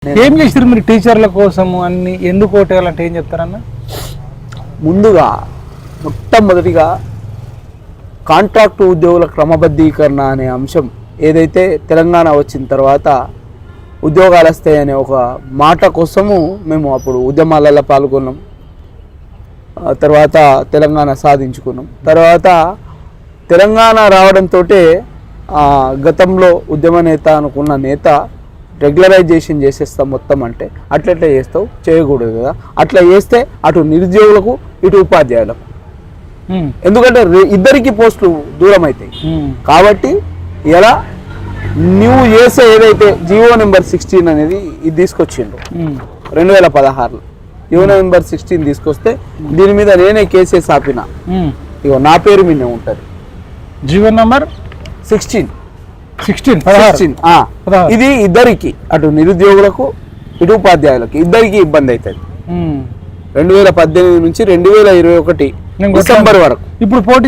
ఏం చేశారు మీరు టీచర్ల కోసం అన్ని ఎందుకు ఓటేయాలంటే ఏం చెప్తారన్న? ముందుగా మొట్టమొదటిగా కాంట్రాక్టు ఉద్యోగుల క్రమబద్ధీకరణ అనే అంశం ఏదైతే తెలంగాణ వచ్చిన తర్వాత ఉద్యోగాలు వస్తాయనే ఒక మాట కోసము మేము అప్పుడు ఉద్యమాలలో పాల్గొన్నాం. తర్వాత తెలంగాణ సాధించుకున్నాం. తర్వాత తెలంగాణ రావడంతో గతంలో ఉద్యమ నేత అనుకున్న నేత రెగ్యులరైజేషన్ చేసేస్తాం మొత్తం అంటే అట్లెట్లా చేస్తావు, చేయకూడదు కదా. అట్లా చేస్తే అటు నిరుద్యోగులకు ఇటు ఉపాధ్యాయులకు, ఎందుకంటే ఇద్దరికి పోస్టులు దూరం అవుతాయి. కాబట్టి ఇలా నువ్వు చేసే ఏదైతే జియో నెంబర్ 16 అనేది ఇది తీసుకొచ్చిండ్రు 2016లో. జియో నెంబర్ 16 తీసుకొస్తే దీని మీద నేనే కేసెస్ ఆపిన. ఇగో నా పేరు మీదే ఉంటుంది జియో నెంబర్ 16. ఇది ఇద్దరికి, అటు నిరుద్యోగులకు ఇటు ఉపాధ్యాయులకు ఇద్దరికి ఇబ్బంది అవుతుంది. 2018 నుంచి 2021 డిసెంబర్ వరకు. ఇప్పుడు పోటీ